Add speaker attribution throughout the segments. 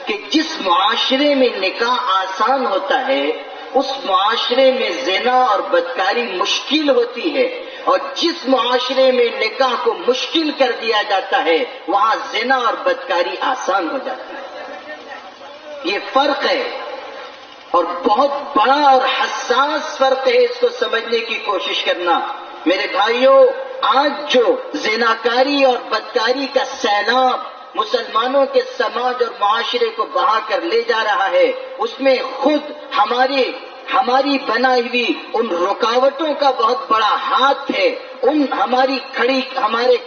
Speaker 1: کہ جس معاشرے میں نکاح آسان ہوتا ہے اس معاشرے میں زنا اور بدکاری مشکل ہوتی ہے، اور جس معاشرے میں نکاح کو مشکل کر دیا جاتا ہے وہاں زنا اور بدکاری آسان ہو جاتا ہے۔ یہ فرق ہے، اور بہت بڑا اور حساس فرق ہے، اس کو سمجھنے کی کوشش کرنا۔ میرے بھائیوں، آج جو زناکاری اور بدکاری کا سیلاب مسلمانوں کے سماج اور معاشرے کو بہا کر لے جا رہا ہے، اس میں خود ہماری بنائی ہوئی ان رکاوٹوں کا بہت بڑا ہاتھ ہے، ہمارے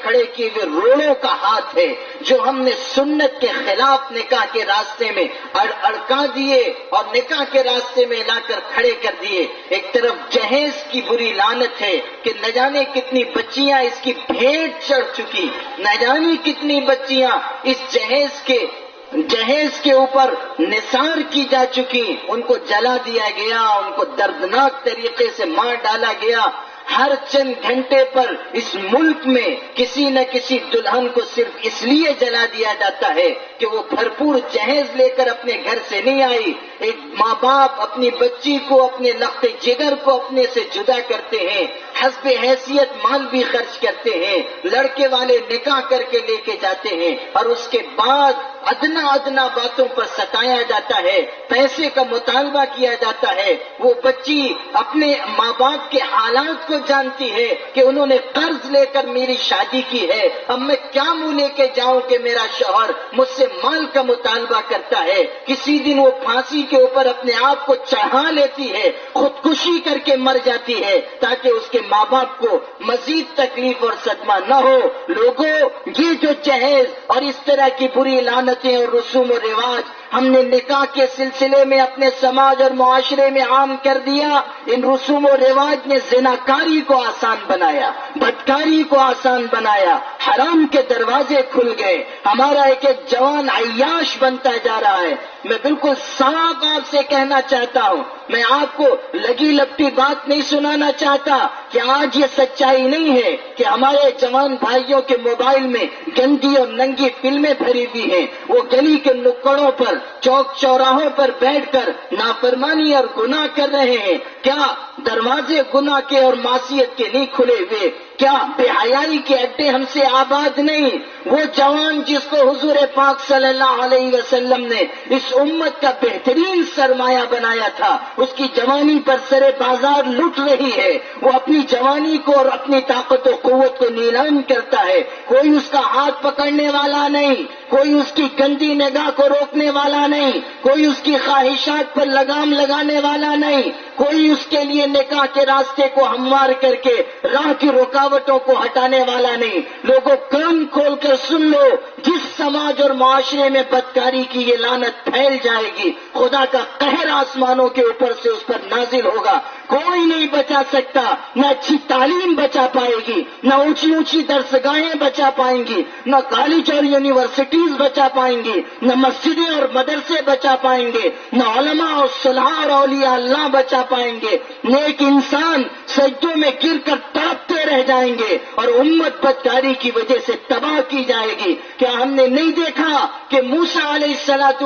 Speaker 1: کھڑے کیے ہوئے روڑوں کا ہاتھ ہے، جو ہم نے سنت کے خلاف نکاح کے راستے میں اڑکا دیے اور نکاح کے راستے میں لا کر کھڑے کر دیے۔ ایک طرف جہیز کی بری لعنت ہے کہ نہ جانے کتنی بچیاں اس کی بھیٹ چڑھ چکی، نہ جانے کتنی بچیاں اس جہیز کے اوپر نثار کی جا چکی، ان کو جلا دیا گیا، ان کو دردناک طریقے سے مار ڈالا گیا۔ ہر چند گھنٹے پر اس ملک میں کسی نہ کسی دلہن کو صرف اس لیے جلا دیا جاتا ہے کہ وہ بھرپور جہیز لے کر اپنے گھر سے نہیں آئی۔ ایک ماں باپ اپنی بچی کو، اپنے لخت جگر کو اپنے سے جدا کرتے ہیں، حسب حیثیت مال بھی خرچ کرتے ہیں، لڑکے والے نکاح کر کے لے کے جاتے ہیں، اور اس کے بعد ادنا باتوں پر ستایا جاتا ہے، پیسے کا مطالبہ کیا جاتا ہے۔ وہ بچی اپنے ماں باپ کے حالات کو جانتی ہے کہ انہوں نے قرض لے کر میری شادی کی ہے، اب میں کیا منہ لے کے جاؤں کہ میرا شوہر مجھ سے مال کا مطالبہ کرتا ہے۔ کسی دن وہ پھانسی کے اوپر اپنے آپ کو چڑھا لیتی ہے، خودکشی کر کے مر جاتی ہے تاکہ اس کے ماں باپ کو مزید تکلیف اور صدمہ نہ ہو۔ لوگوں، یہ جو جہیز اور اس طرح کی بری لعنتیں اور رسوم و رواج ہم نے نکاح کے سلسلے میں اپنے سماج اور معاشرے میں عام کر دیا، ان رسوم و رواج نے زناکاری کو آسان بنایا، بدکاری کو آسان بنایا، حرام کے دروازے کھل گئے، ہمارا ایک جوان عیاش بنتا جا رہا ہے۔ میں بالکل صاف آپ سے کہنا چاہتا ہوں، میں آپ کو لگی لپٹی بات نہیں سنانا چاہتا کہ آج یہ سچائی نہیں ہے کہ ہمارے جوان بھائیوں کے موبائل میں گندی اور ننگی فلمیں بھری ہوئی ہیں، وہ گلی کے نکڑوں پر، چوک چوراہوں پر بیٹھ کر نافرمانی اور گناہ کر رہے ہیں۔ کیا دروازے گناہ کے اور معصیت کے نہیں کھلے ہوئے؟ کیا بے حیائی کے اڈے ہم سے آباد نہیں؟ وہ جوان جس کو حضور پاک صلی اللہ علیہ وسلم نے اس امت کا بہترین سرمایہ بنایا تھا، اس کی جوانی پر سرے بازار لٹ رہی ہے، وہ اپنی جوانی کو اور اپنی طاقت و قوت کو نیلام کرتا ہے، کوئی اس کا ہاتھ پکڑنے والا نہیں، کوئی اس کی گندی نگاہ کو روکنے والا نہیں، کوئی اس کی خواہشات پر لگام لگانے والا نہیں، کوئی اس کے لیے نکاح کے راستے کو ہموار کر کے راہ کی رکاوٹوں کو ہٹانے والا نہیں۔ لوگوں، کان کھول کر سن لو، جس سماج اور معاشرے میں بدکاری کی یہ لعنت پھیل جائے گی، خدا کا قہر آسمانوں کے اوپر سے اس پر نازل ہوگا، کوئی نہیں بچا سکتا، نہ اچھی تعلیم بچا پائے گی، نہ اونچی اونچی درسگاہیں بچا پائیں گی، نہ کالج اور یونیورسٹیز بچا پائیں گی، نہ مسجدیں اور مدرسے بچا پائیں گے، نہ علماء اور صلحاء اور اولیاء اللہ بچا پائیں گے۔ نیک انسان سجدوں میں گر کر تڑپتے رہ جائیں گے اور امت بدکاری کی وجہ سے تباہ کی جائے گی۔ کیا ہم نے نہیں دیکھا کہ موسیٰ علیہ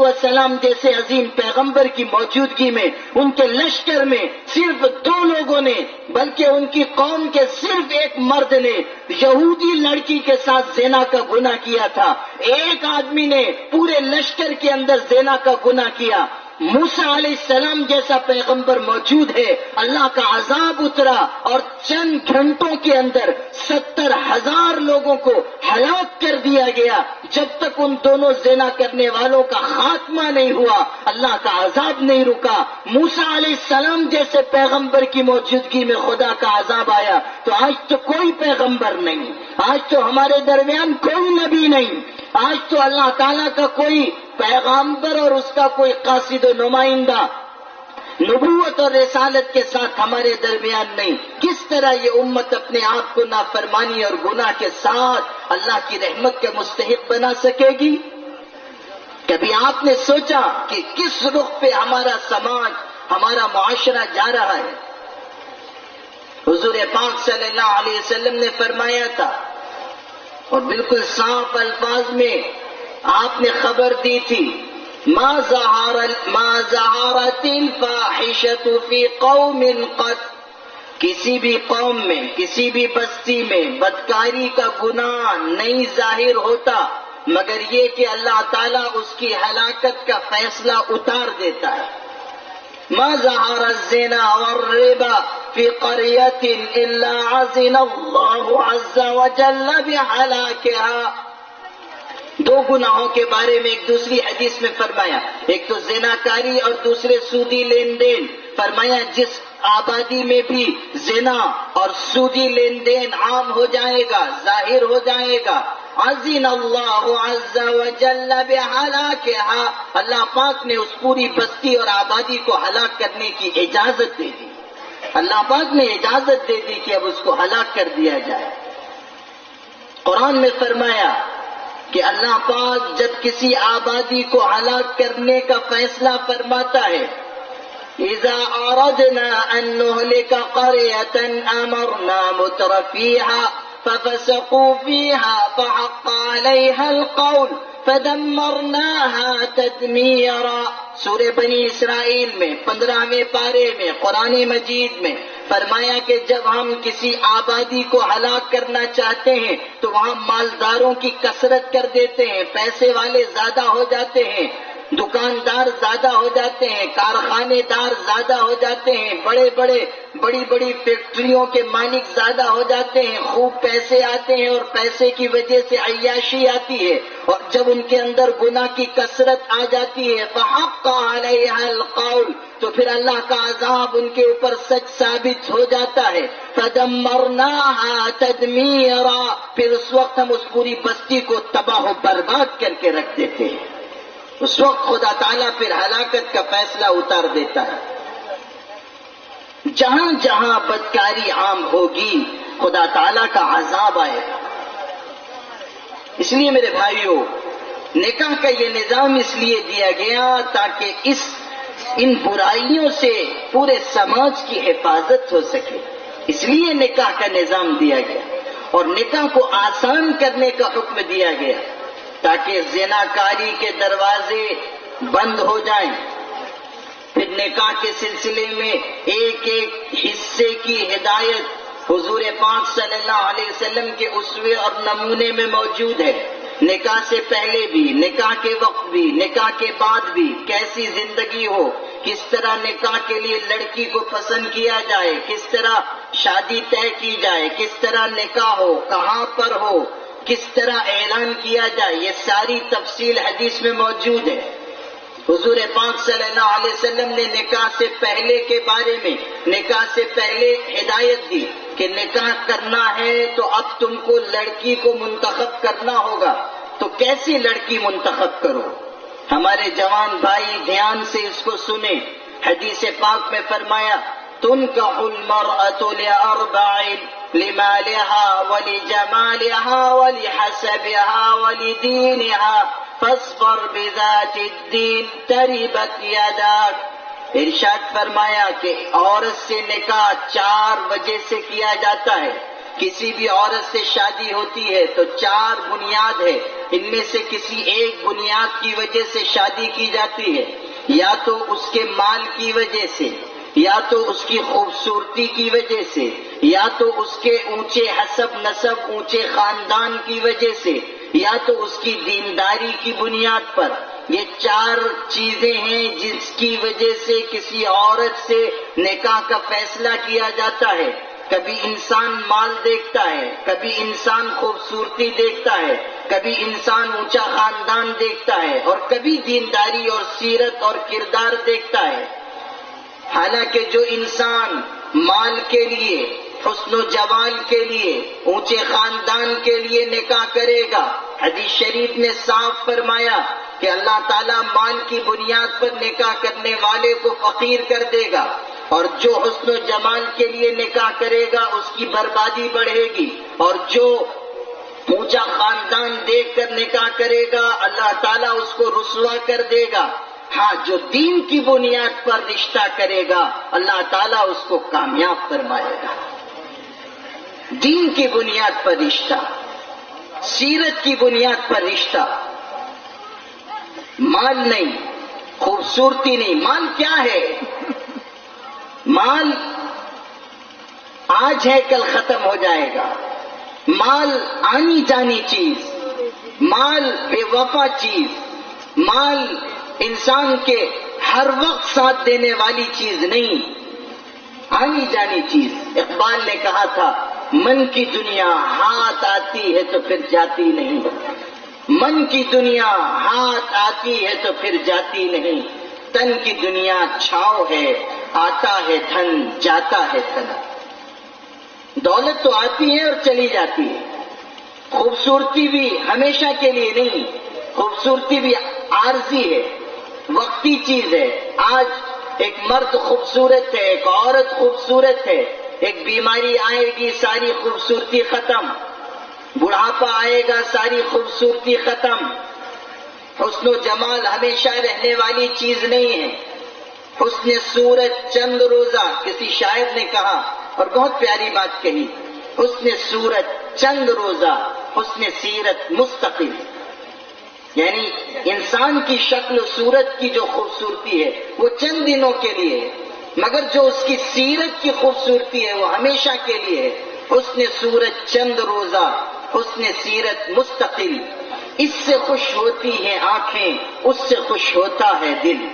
Speaker 1: السلام جیسے عظیم پیغمبر کی موجودگی میں ان کے لشکر میں صرف 2 لوگوں نے، بلکہ ان کی قوم کے صرف ایک مرد نے یہودی لڑکی کے ساتھ زنا کا گناہ کیا تھا، ایک آدمی نے پورے لشکر کے اندر زنا کا گناہ کیا۔ موسیٰ علیہ السلام جیسا پیغمبر موجود ہے، اللہ کا عذاب اترا اور چند گھنٹوں کے اندر 70,000 لوگوں کو ہلاک کر دیا گیا۔ جب تک ان دونوں زنا کرنے والوں کا خاتمہ نہیں ہوا، اللہ کا عذاب نہیں رکا۔ موسیٰ علیہ السلام جیسے پیغمبر کی موجودگی میں خدا کا عذاب آیا، تو آج تو کوئی پیغمبر نہیں، آج تو ہمارے درمیان کوئی نبی نہیں، آج تو اللہ تعالیٰ کا کوئی پیغمبر اور اس کا کوئی قاصد و نمائندہ نبوت اور رسالت کے ساتھ ہمارے درمیان نہیں۔ کس طرح یہ امت اپنے آپ کو نافرمانی اور گناہ کے ساتھ اللہ کی رحمت کا مستحق بنا سکے گی؟ کبھی آپ نے سوچا کہ کس رخ پہ ہمارا سماج، ہمارا معاشرہ جا رہا ہے؟ حضور پاک صلی اللہ علیہ وسلم نے فرمایا تھا، اور بالکل صاف الفاظ میں آپ نے خبر دی تھی ما ظہرت الفاحشۃ فی قوم قط، کسی بھی قوم میں، کسی بھی بستی میں بدکاری کا گناہ نہیں ظاہر ہوتا مگر یہ کہ اللہ تعالیٰ اس کی ہلاکت کا فیصلہ اتار دیتا ہے. ما ظہر الزنا والربا فی قریۃ الا عزل اللہ عز وجل بہلاکہا. دو گناہوں کے بارے میں ایک دوسری حدیث میں فرمایا، ایک تو زناکاری اور دوسرے سودی لین دین. فرمایا جس آبادی میں بھی زنا اور سودی لین دین عام ہو جائے گا، ظاہر ہو جائے گا، عزل اللہ عز وجل بہلاکہا، اللہ پاک نے اس پوری بستی اور آبادی کو ہلاک کرنے کی اجازت دے دی. اللہ پاک نے اجازت دے دی کہ اب اس کو ہلاک کر دیا جائے. قرآن میں فرمایا کہ اللہ پاک جب کسی آبادی کو ہلاک کرنے کا فیصلہ فرماتا ہے، اذا اردنا ان نهلك قرية امرنا مترفيها ففسقوا فيها فحق عليها القول فدمرناها تدميرا. سورہ بنی اسرائیل میں 15ویں پارے میں قرآن مجید میں فرمایا کہ جب ہم کسی آبادی کو ہلاک کرنا چاہتے ہیں تو وہاں مالداروں کی کثرت کر دیتے ہیں، پیسے والے زیادہ ہو جاتے ہیں، دکاندار زیادہ ہو جاتے ہیں، کارخانے دار زیادہ ہو جاتے ہیں، بڑی بڑی فیکٹریوں کے مالک زیادہ ہو جاتے ہیں، خوب پیسے آتے ہیں اور پیسے کی وجہ سے عیاشی آتی ہے، اور جب ان کے اندر گناہ کی کثرت آ جاتی ہے فحق علیہا القول، تو پھر اللہ کا عذاب ان کے اوپر سچ ثابت ہو جاتا ہے. فدمرناها تدمیرا، پھر اس وقت ہم اس پوری بستی کو تباہ و برباد کر کے رکھ دیتے ہیں. اس وقت خدا تعالیٰ پھر ہلاکت کا فیصلہ اتار دیتا ہے. جہاں جہاں بدکاری عام ہوگی خدا تعالیٰ کا عذاب آئے گا. اس لیے میرے بھائیوں، نکاح کا یہ نظام اس لیے دیا گیا تاکہ ان برائیوں سے پورے سماج کی حفاظت ہو سکے. اس لیے نکاح کا نظام دیا گیا اور نکاح کو آسان کرنے کا حکم دیا گیا تاکہ زناکاری کے دروازے بند ہو جائیں. پھر نکاح کے سلسلے میں ایک ایک حصے کی ہدایت حضور پاک صلی اللہ علیہ وسلم کے اسوے اور نمونے میں موجود ہے. نکاح سے پہلے بھی، نکاح کے وقت بھی، نکاح کے بعد بھی کیسی زندگی ہو، کس طرح نکاح کے لیے لڑکی کو پسند کیا جائے، کس طرح شادی طے کی جائے، کس طرح نکاح ہو، کہاں پر ہو، کس طرح اعلان کیا جائے، یہ ساری تفصیل حدیث میں موجود ہے. حضور پاک صلی اللہ علیہ وسلم نے نکاح سے پہلے کے بارے میں، نکاح سے پہلے ہدایت دی کہ نکاح کرنا ہے تو اب تم کو لڑکی کو منتخب کرنا ہوگا. تو کیسی لڑکی منتخب کرو؟ ہمارے جوان بھائی دھیان سے اس کو سنیں. حدیث پاک میں فرمایا تنکح المرأة لأربع لمالها ولجمالها ولحسبها ولدينها فاصبر بذات الدین تربت یداک. ارشاد فرمایا کہ عورت سے نکاح 4 وجہ سے کیا جاتا ہے. کسی بھی عورت سے شادی ہوتی ہے تو 4 بنیاد ہے، ان میں سے کسی ایک بنیاد کی وجہ سے شادی کی جاتی ہے. یا تو اس کے مال کی وجہ سے، یا تو اس کی خوبصورتی کی وجہ سے، یا تو اس کے اونچے حسب نسب، اونچے خاندان کی وجہ سے، یا تو اس کی دینداری کی بنیاد پر. یہ 4 چیزیں ہیں جس کی وجہ سے کسی عورت سے نکاح کا فیصلہ کیا جاتا ہے. کبھی انسان مال دیکھتا ہے، کبھی انسان خوبصورتی دیکھتا ہے، کبھی انسان اونچا خاندان دیکھتا ہے، اور کبھی دینداری اور سیرت اور کردار دیکھتا ہے. حالانکہ جو انسان مال کے لیے، حسن و جمال کے لیے، اونچے خاندان کے لیے نکاح کرے گا، حدیث شریف نے صاف فرمایا کہ اللہ تعالیٰ مال کی بنیاد پر نکاح کرنے والے کو فقیر کر دے گا، اور جو حسن و جمال کے لیے نکاح کرے گا اس کی بربادی بڑھے گی، اور جو اونچا خاندان دیکھ کر نکاح کرے گا اللہ تعالیٰ اس کو رسوا کر دے گا. ہاں، جو دین کی بنیاد پر رشتہ کرے گا اللہ تعالیٰ اس کو کامیاب فرمائے گا. دین کی بنیاد پر رشتہ، سیرت کی بنیاد پر رشتہ، مال نہیں. خوبصورتی نہیں. مال کیا ہے؟ مال آج ہے کل ختم ہو جائے گا. مال آنی جانی چیز، مال بے وفا چیز، مال انسان کے ہر وقت ساتھ دینے والی چیز نہیں، آنی جانی چیز. اقبال نے کہا تھا من کی دنیا ہاتھ آتی ہے تو پھر جاتی نہیں، من کی دنیا ہاتھ آتی ہے تو پھر جاتی نہیں، تن کی دنیا چھاؤ ہے، آتا ہے دھن جاتا ہے تن. دولت تو آتی ہے اور چلی جاتی ہے، خوبصورتی بھی ہمیشہ کے لیے نہیں، خوبصورتی بھی عارضی ہے، وقتی چیز ہے. آج ایک مرد خوبصورت ہے، ایک عورت خوبصورت ہے، ایک بیماری آئے گی ساری خوبصورتی ختم، بڑھاپا آئے گا ساری خوبصورتی ختم. حسن و جمال ہمیشہ رہنے والی چیز نہیں ہے. حسن صورت چند روزہ، کسی شاعر نے کہا اور بہت پیاری بات کہی، حسن صورت چند روزہ، حسن سیرت مستقل. یعنی انسان کی شکل و صورت کی جو خوبصورتی ہے وہ چند دنوں کے لیے ہے، مگر جو اس کی سیرت کی خوبصورتی ہے وہ ہمیشہ کے لیے ہے. حسن صورت چند روزہ، حسن سیرت مستقل. اس سے خوش ہوتی ہیں آنکھیں، اس سے خوش ہوتا ہے دل.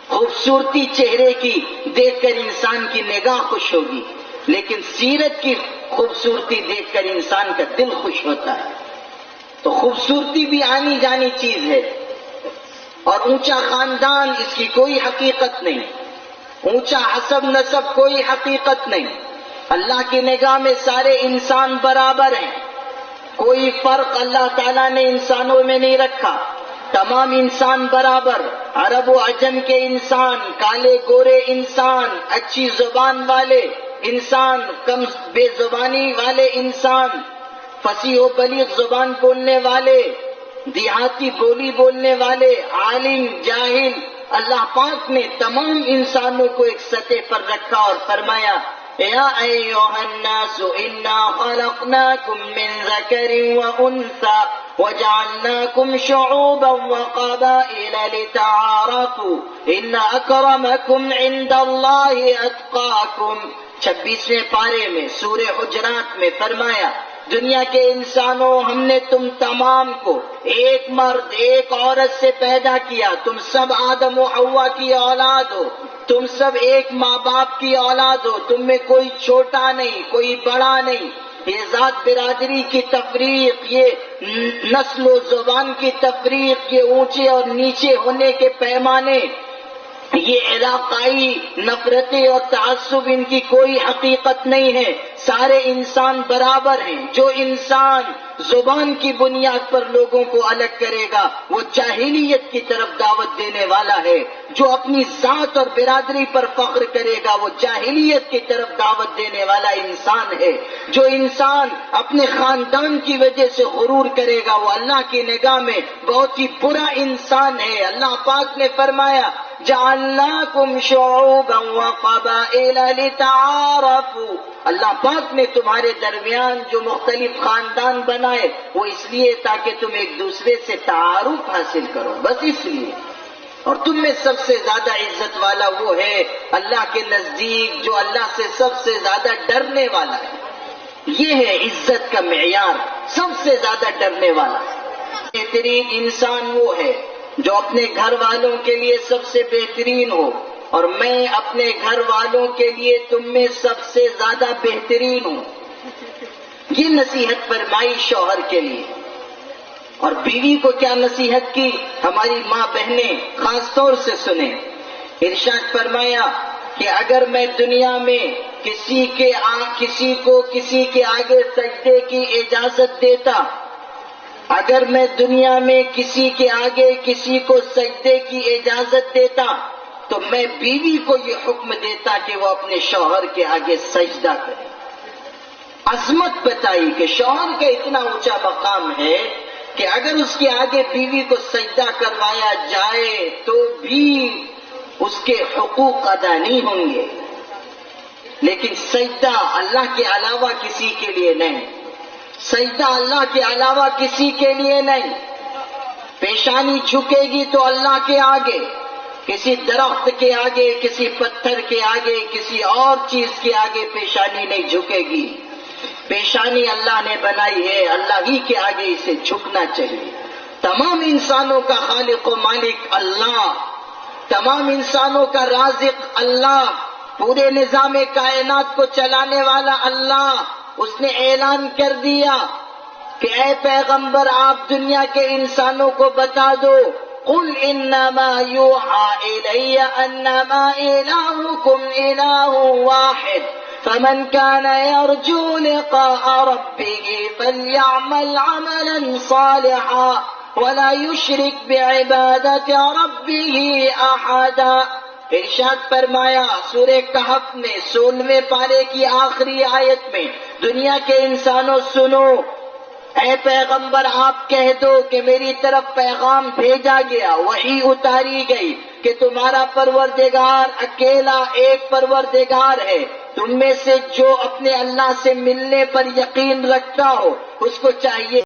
Speaker 1: خوبصورتی چہرے کی دیکھ کر انسان کی نگاہ خوش ہوگی، لیکن سیرت کی خوبصورتی دیکھ کر انسان کا دل خوش ہوتا ہے. تو خوبصورتی بھی آنی جانی چیز ہے. اور اونچا خاندان اس کی کوئی حقیقت نہیں، اونچا حسب نسب کوئی حقیقت نہیں. اللہ کی نگاہ میں سارے انسان برابر ہیں، کوئی فرق اللہ تعالیٰ نے انسانوں میں نہیں رکھا. تمام انسان برابر، عرب و عجم کے انسان، کالے گورے انسان، اچھی زبان والے انسان، کم بے زبانی والے انسان، فصیح و بلیغ زبان بولنے والے، دیہاتی بولی بولنے والے، عالم جاہل. اللہ پاک نے تمام انسانوں کو ایک سطح پر رکھا اور فرمایا یا ایھا الناس انا خلقناکم من ذکر وانثى وجعلناکم شعوبا وقبائل لتعارفوا ان اکرمکم عند اللہ اتقاکم. 26ویں پارے میں سورہ حجرات میں فرمایا دنیا کے انسانوں ہم نے تم تمام کو ایک مرد ایک عورت سے پیدا کیا. تم سب آدم و حوا کی اولاد ہو، تم سب ایک ماں باپ کی اولاد ہو، تم میں کوئی چھوٹا نہیں کوئی بڑا نہیں. یہ ذات برادری کی تفریق، یہ نسل و زبان کی تفریق، یہ اونچے اور نیچے ہونے کے پیمانے، یہ علاقائی نفرتیں اور تعصب، ان کی کوئی حقیقت نہیں ہے. سارے انسان برابر ہیں. جو انسان زبان کی بنیاد پر لوگوں کو الگ کرے گا وہ جاہلیت کی طرف دعوت دینے والا ہے. جو اپنی ذات اور برادری پر فخر کرے گا وہ جاہلیت کی طرف دعوت دینے والا انسان ہے. جو انسان اپنے خاندان کی وجہ سے غرور کرے گا وہ اللہ کی نگاہ میں بہت ہی برا انسان ہے. اللہ پاک نے فرمایا جعلناکم شعوبا وقبائل لتعارفوا. اللہ پاک نے تمہارے درمیان جو مختلف خاندان بنائے وہ اس لیے تاکہ تم ایک دوسرے سے تعارف حاصل کرو، بس اس لیے. اور تم میں سب سے زیادہ عزت والا وہ ہے اللہ کے نزدیک جو اللہ سے سب سے زیادہ ڈرنے والا ہے. یہ ہے عزت کا معیار، سب سے زیادہ ڈرنے والا. بہترین انسان وہ ہے جو اپنے گھر والوں کے لیے سب سے بہترین ہو، اور میں اپنے گھر والوں کے لیے تم میں سب سے زیادہ بہترین ہوں. یہ نصیحت فرمائی شوہر کے لیے. اور بیوی کو کیا نصیحت کی؟ ہماری ماں بہنیں خاص طور سے سنیں. ارشاد فرمایا کہ اگر میں دنیا میں کسی کو کسی کے آگے سجدے کی اجازت دیتا، اگر میں دنیا میں کسی کے آگے کسی کو سجدے کی اجازت دیتا تو میں بیوی کو یہ حکم دیتا کہ وہ اپنے شوہر کے آگے سجدہ کرے. عظمت بتائی کہ شوہر کا اتنا اونچا مقام ہے کہ اگر اس کے آگے بیوی کو سجدہ کروایا جائے تو بھی اس کے حقوق ادا نہیں ہوں گے. لیکن سجدہ اللہ کے علاوہ کسی کے لیے نہیں، سجدہ اللہ کے علاوہ کسی کے لیے نہیں. پیشانی جھکے گی تو اللہ کے آگے، کسی درخت کے آگے، کسی پتھر کے آگے، کسی اور چیز کے آگے پیشانی نہیں جھکے گی۔ پیشانی اللہ نے بنائی ہے، اللہ ہی کے آگے اسے جھکنا چاہیے۔ تمام انسانوں کا خالق و مالک اللہ، تمام انسانوں کا رازق اللہ، پورے نظام کائنات کو چلانے والا اللہ، اس نے اعلان کر دیا کہ اے پیغمبر آپ دنیا کے انسانوں کو بتا دو، قل انما یوحی الی انما الہکم الہ واحد فمن كان يرجو لقاء ربه فليعمل عملا صالحا ولا يشرك بعبادة ربه احدا۔ ارشاد فرمایا سورہ کہف میں 16ویں پارے کی آخری آیت میں، دنیا کے انسانوں سنو، اے پیغمبر آپ کہہ دو کہ میری طرف پیغام بھیجا گیا، وحی اتاری گئی کہ تمہارا پروردگار اکیلا ایک پروردگار ہے، تم میں سے جو اپنے اللہ سے ملنے پر یقین رکھتا ہو اس کو چاہیے